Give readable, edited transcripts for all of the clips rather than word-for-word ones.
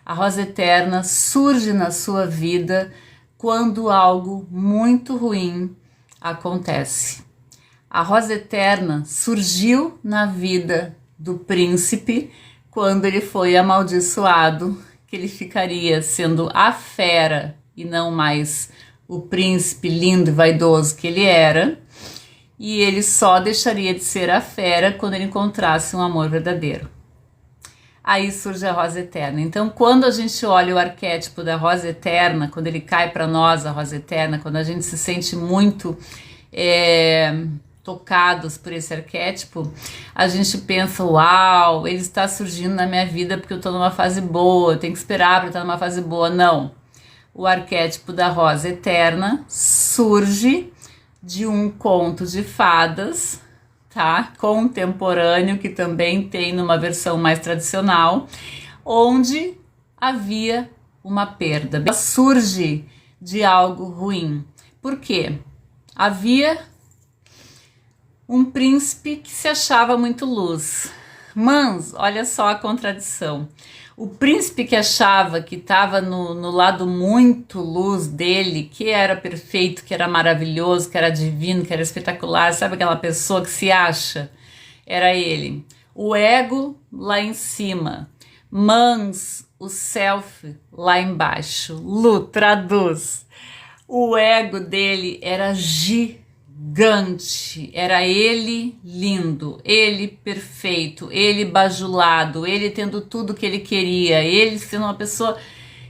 A rosa eterna surge na sua vida quando algo muito ruim acontece. A rosa eterna surgiu na vida do príncipe quando ele foi amaldiçoado, que ele ficaria sendo a fera e não mais o príncipe lindo e vaidoso que ele era, e ele só deixaria de ser a fera quando ele encontrasse um amor verdadeiro. Aí surge a rosa eterna. Então, quando a gente olha o arquétipo da rosa eterna, quando ele cai para nós, a rosa eterna, quando a gente se sente muito tocados por esse arquétipo, a gente pensa, uau, ele está surgindo na minha vida porque eu estou numa fase boa, eu tenho que esperar para estar numa fase boa. Não. O arquétipo da rosa eterna surge de um conto de fadas, tá? Contemporâneo, que também tem numa versão mais tradicional, onde havia uma perda. Surge de algo ruim. Por quê? Havia um príncipe que se achava muito luz. Mas, olha só a contradição. O príncipe que achava que estava no lado muito luz dele, que era perfeito, que era maravilhoso, que era divino, que era espetacular, sabe aquela pessoa que se acha? Era ele. O ego lá em cima, mas o self lá embaixo. Lu, traduz. O ego dele era gigante, era ele lindo, ele perfeito, ele bajulado, ele tendo tudo que ele queria, ele sendo uma pessoa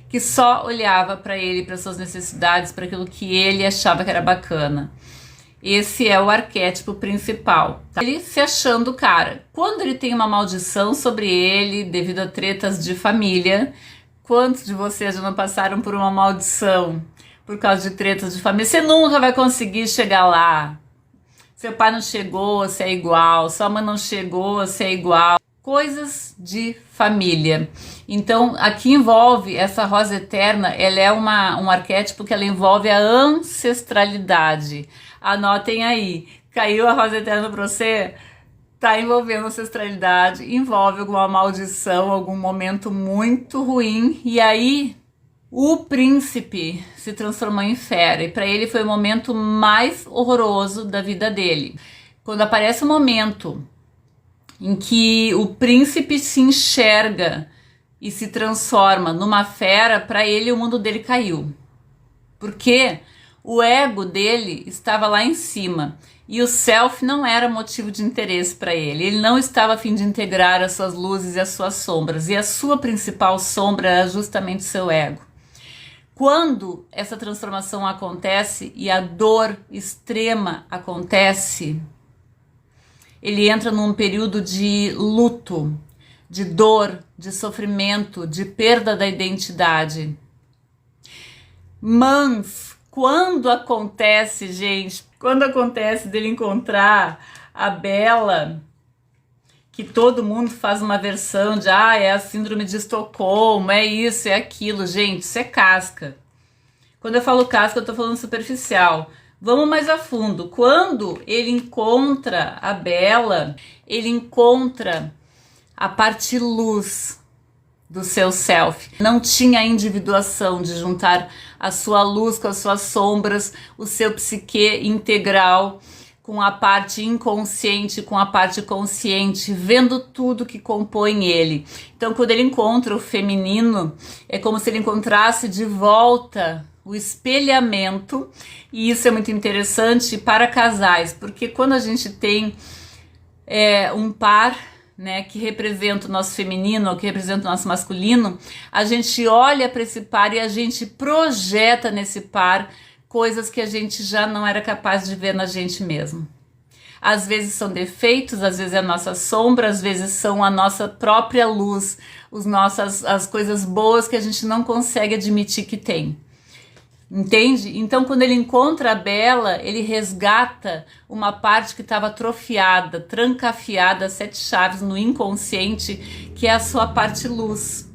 que só olhava para ele, para suas necessidades, para aquilo que ele achava que era bacana. Esse é o arquétipo principal, tá? Ele se achando o cara. Quando ele tem uma maldição sobre ele devido a tretas de família, quantos de vocês já não passaram por uma maldição por causa de tretas de família? Você nunca vai conseguir chegar lá. Seu pai não chegou, você é igual. Sua mãe não chegou, você é igual. Coisas de família. Então, aqui envolve essa rosa eterna, ela é um arquétipo que ela envolve a ancestralidade. Anotem aí. Caiu a rosa eterna para você? Tá envolvendo ancestralidade, envolve alguma maldição, algum momento muito ruim. E aí o príncipe se transformou em fera, e para ele foi o momento mais horroroso da vida dele. Quando aparece o momento em que o príncipe se enxerga e se transforma numa fera, para ele o mundo dele caiu. Porque o ego dele estava lá em cima e o self não era motivo de interesse para ele. Ele não estava a fim de integrar as suas luzes e as suas sombras, e a sua principal sombra era justamente o seu ego. Quando essa transformação acontece e a dor extrema acontece, ele entra num período de luto, de dor, de sofrimento, de perda da identidade. Mas quando acontece, gente, quando acontece dele encontrar a Bela, que todo mundo faz uma versão de é a síndrome de Estocolmo, é isso, é aquilo. Gente, isso é casca. Quando eu falo casca, eu tô falando superficial. Vamos mais a fundo. Quando ele encontra a Bela, ele encontra a parte luz do seu self. Não tinha a individuação de juntar a sua luz com as suas sombras, o seu psique integral com a parte inconsciente, com a parte consciente, vendo tudo que compõe ele. Então, quando ele encontra o feminino, é como se ele encontrasse de volta o espelhamento, e isso é muito interessante para casais, porque quando a gente tem um par, né, que representa o nosso feminino, ou que representa o nosso masculino, a gente olha para esse par e a gente projeta nesse par coisas que a gente já não era capaz de ver na gente mesmo. Às vezes são defeitos, às vezes é a nossa sombra, às vezes são a nossa própria luz, as coisas boas que a gente não consegue admitir que tem. Entende? Então, quando ele encontra a Bela, ele resgata uma parte que estava atrofiada, trancafiada, 7 chaves no inconsciente, que é a sua parte luz,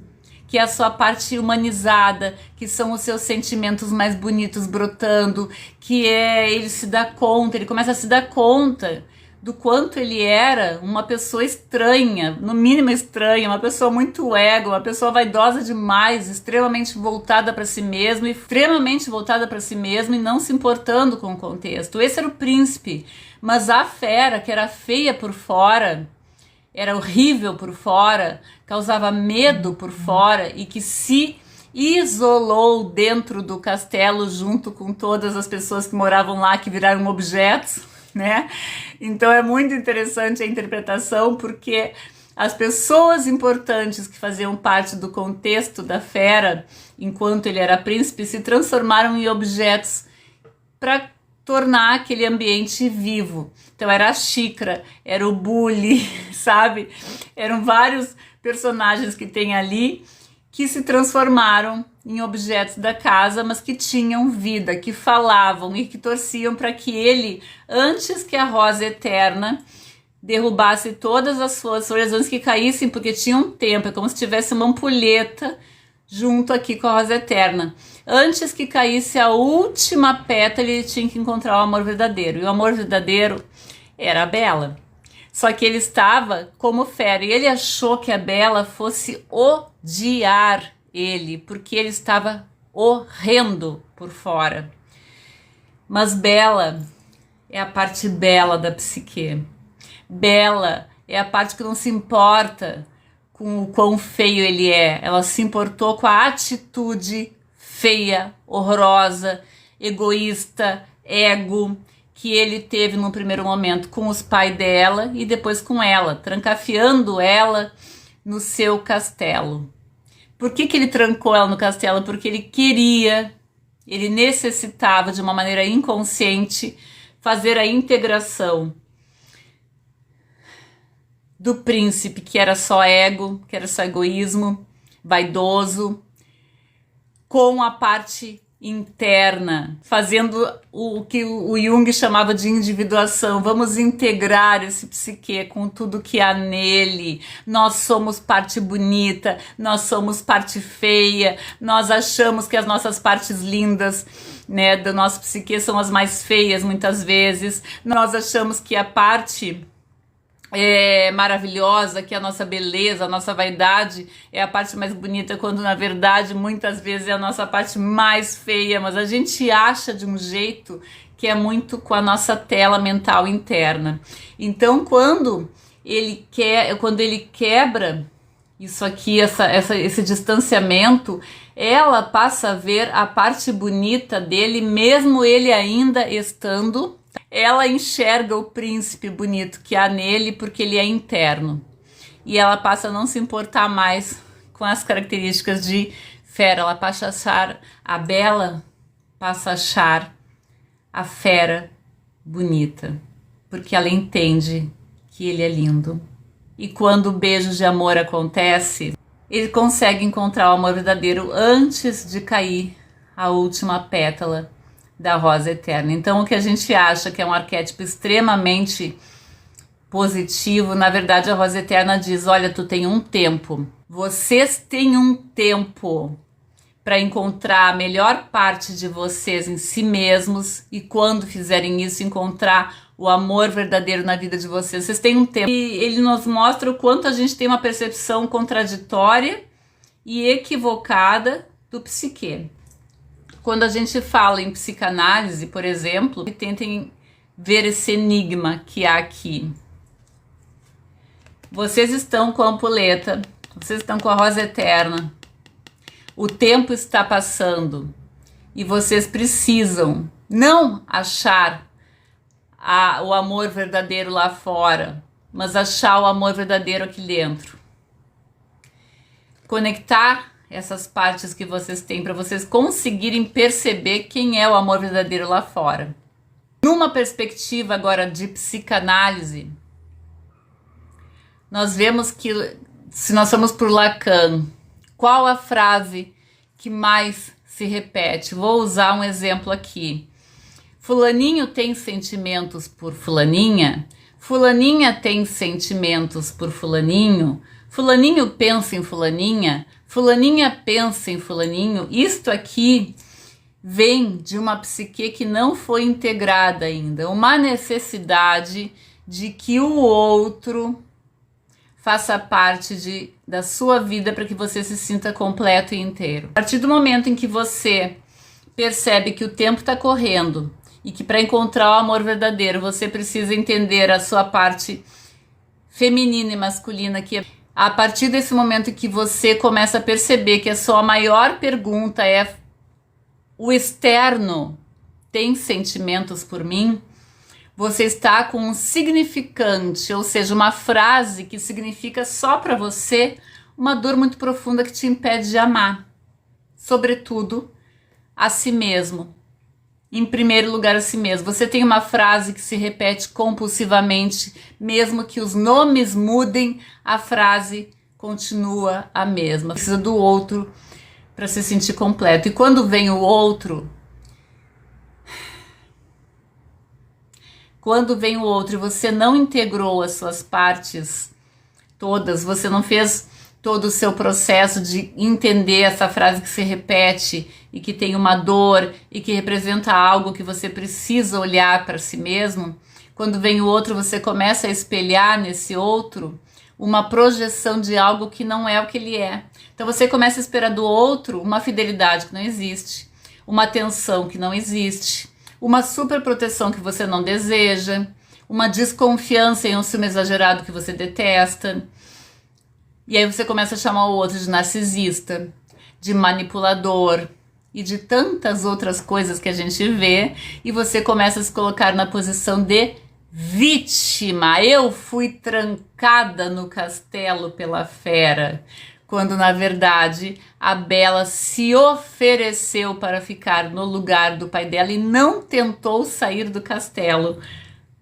que é a sua parte humanizada, que são os seus sentimentos mais bonitos brotando, que ele se dá conta, ele começa a se dar conta do quanto ele era uma pessoa estranha, no mínimo estranha, uma pessoa muito ego, uma pessoa vaidosa demais, extremamente voltada para si mesmo, e não se importando com o contexto. Esse era o príncipe, mas a fera, que era feia por fora, era horrível por fora, causava medo por fora e que se isolou dentro do castelo junto com todas as pessoas que moravam lá, que viraram objetos, né? Então é muito interessante a interpretação, porque as pessoas importantes que faziam parte do contexto da fera, enquanto ele era príncipe, se transformaram em objetos para tornar aquele ambiente vivo. Então era a xícara, era o bully, sabe? Eram vários personagens que tem ali que se transformaram em objetos da casa, mas que tinham vida, que falavam e que torciam para que ele, antes que a rosa eterna derrubasse todas as folhas antes que caíssem, porque tinha um tempo, é como se tivesse uma ampulheta junto aqui com a rosa eterna. Antes que caísse a última pétala, ele tinha que encontrar o amor verdadeiro. E o amor verdadeiro era a Bela. Só que ele estava como fera, e ele achou que a Bela fosse odiar ele, porque ele estava horrendo por fora. Mas Bela é a parte bela da psique. Bela é a parte que não se importa com o quão feio ele é. Ela se importou com a atitude feia, horrorosa, egoísta, ego, que ele teve no primeiro momento com os pais dela e depois com ela, trancafiando ela no seu castelo. Por que ele trancou ela no castelo? Porque ele queria, ele necessitava de uma maneira inconsciente fazer a integração do príncipe, que era só ego, que era só egoísmo, vaidoso, com a parte interna, fazendo o que o Jung chamava de individuação. Vamos integrar esse psique com tudo que há nele. Nós somos parte bonita, nós somos parte feia, nós achamos que as nossas partes lindas, né, do nosso psique são as mais feias muitas vezes. Nós achamos que a parte maravilhosa, que a nossa beleza, a nossa vaidade é a parte mais bonita, quando na verdade muitas vezes é a nossa parte mais feia, mas a gente acha de um jeito que é muito com a nossa tela mental interna. Então quando ele quebra isso aqui, esse distanciamento, ela passa a ver a parte bonita dele, mesmo ele ainda estando. Ela enxerga o príncipe bonito que há nele porque ele é interno. E ela passa a não se importar mais com as características de fera. Ela passa a achar a Bela, passa a achar a fera bonita. Porque ela entende que ele é lindo. E quando o beijo de amor acontece, ele consegue encontrar o amor verdadeiro antes de cair a última pétala da rosa eterna. Então o que a gente acha que é um arquétipo extremamente positivo, na verdade a rosa eterna diz: olha, tu tem um tempo, vocês têm um tempo para encontrar a melhor parte de vocês em si mesmos, e quando fizerem isso, encontrar o amor verdadeiro na vida de vocês. Vocês têm um tempo. E ele nos mostra o quanto a gente tem uma percepção contraditória e equivocada do psique. Quando a gente fala em psicanálise, por exemplo, tentem ver esse enigma que há aqui. Vocês estão com a ampulheta, vocês estão com a rosa eterna, o tempo está passando e vocês precisam não achar o amor verdadeiro lá fora, mas achar o amor verdadeiro aqui dentro. Conectar essas partes que vocês têm para vocês conseguirem perceber quem é o amor verdadeiro lá fora. Numa perspectiva agora de psicanálise, nós vemos que, se nós formos por Lacan, qual a frase que mais se repete? Vou usar um exemplo aqui. Fulaninho tem sentimentos por fulaninha, fulaninha tem sentimentos por fulaninho, fulaninho pensa em fulaninha, fulaninha pensa em fulaninho. Isto aqui vem de uma psique que não foi integrada ainda, uma necessidade de que o outro faça parte da sua vida para que você se sinta completo e inteiro. A partir do momento em que você percebe que o tempo está correndo e que para encontrar o amor verdadeiro você precisa entender a sua parte feminina e masculina, que a partir desse momento em que você começa a perceber que a sua maior pergunta é: o externo tem sentimentos por mim? Você está com um significante, ou seja, uma frase que significa só para você uma dor muito profunda que te impede de amar, sobretudo a si mesmo. Em primeiro lugar, a si mesmo. Você tem uma frase que se repete compulsivamente, mesmo que os nomes mudem, a frase continua a mesma. Precisa do outro para se sentir completo. E quando vem o outro, e você não integrou as suas partes todas, você não fez todo o seu processo de entender essa frase que se repete e que tem uma dor e que representa algo que você precisa olhar para si mesmo, quando vem o outro, você começa a espelhar nesse outro uma projeção de algo que não é o que ele é. Então você começa a esperar do outro uma fidelidade que não existe, uma atenção que não existe, uma superproteção que você não deseja, uma desconfiança e um ciúme exagerado que você detesta. E aí você começa a chamar o outro de narcisista, de manipulador e de tantas outras coisas que a gente vê, e você começa a se colocar na posição de vítima. Eu fui trancada no castelo pela fera, quando na verdade a Bela se ofereceu para ficar no lugar do pai dela e não tentou sair do castelo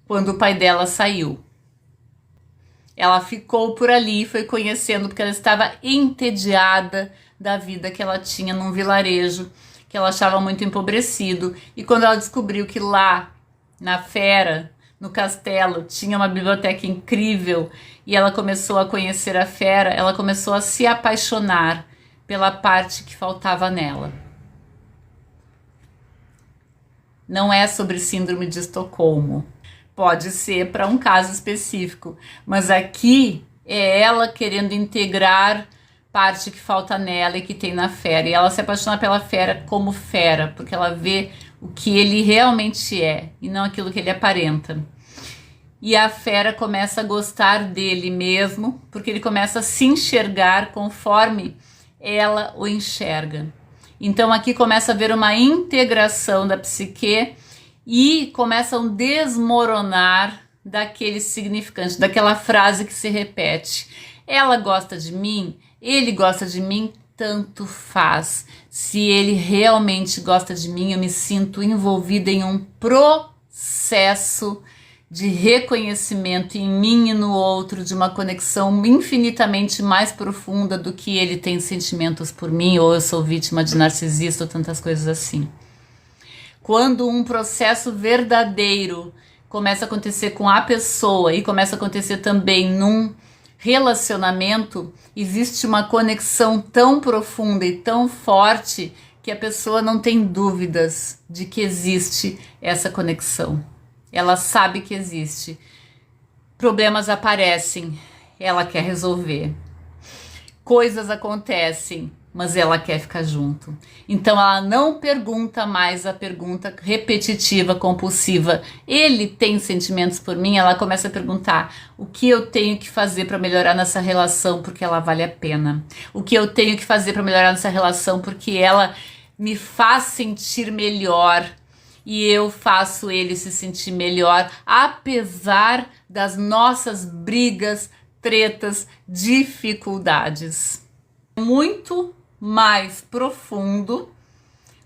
quando o pai dela saiu. Ela ficou por ali, foi conhecendo, porque ela estava entediada da vida que ela tinha num vilarejo, que ela achava muito empobrecido. E quando ela descobriu que lá, na fera, no castelo, tinha uma biblioteca incrível, e ela começou a conhecer a fera, ela começou a se apaixonar pela parte que faltava nela. Não é sobre síndrome de Estocolmo. Pode ser para um caso específico, mas aqui é ela querendo integrar parte que falta nela e que tem na fera. E ela se apaixona pela fera como fera, porque ela vê o que ele realmente é e não aquilo que ele aparenta. E a fera começa a gostar dele mesmo, porque ele começa a se enxergar conforme ela o enxerga. Então aqui começa a haver uma integração da psique e começa um desmoronar daquele significante, daquela frase que se repete. Ela gosta de mim, ele gosta de mim, tanto faz. Se ele realmente gosta de mim, eu me sinto envolvida em um processo de reconhecimento em mim e no outro, de uma conexão infinitamente mais profunda do que ele tem sentimentos por mim, ou eu sou vítima de narcisista, ou tantas coisas assim. Quando um processo verdadeiro começa a acontecer com a pessoa e começa a acontecer também num relacionamento, existe uma conexão tão profunda e tão forte que a pessoa não tem dúvidas de que existe essa conexão. Ela sabe que existe. Problemas aparecem, ela quer resolver. Coisas acontecem, mas ela quer ficar junto. Então ela não pergunta mais a pergunta repetitiva, compulsiva. Ele tem sentimentos por mim? Ela começa a perguntar: o que eu tenho que fazer para melhorar nessa relação porque ela vale a pena? O que eu tenho que fazer para melhorar nessa relação porque ela me faz sentir melhor e eu faço ele se sentir melhor, apesar das nossas brigas, tretas, dificuldades. Muito mais profundo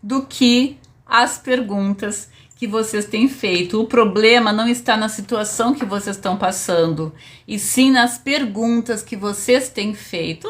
do que as perguntas que vocês têm feito. O problema não está na situação que vocês estão passando, e sim nas perguntas que vocês têm feito.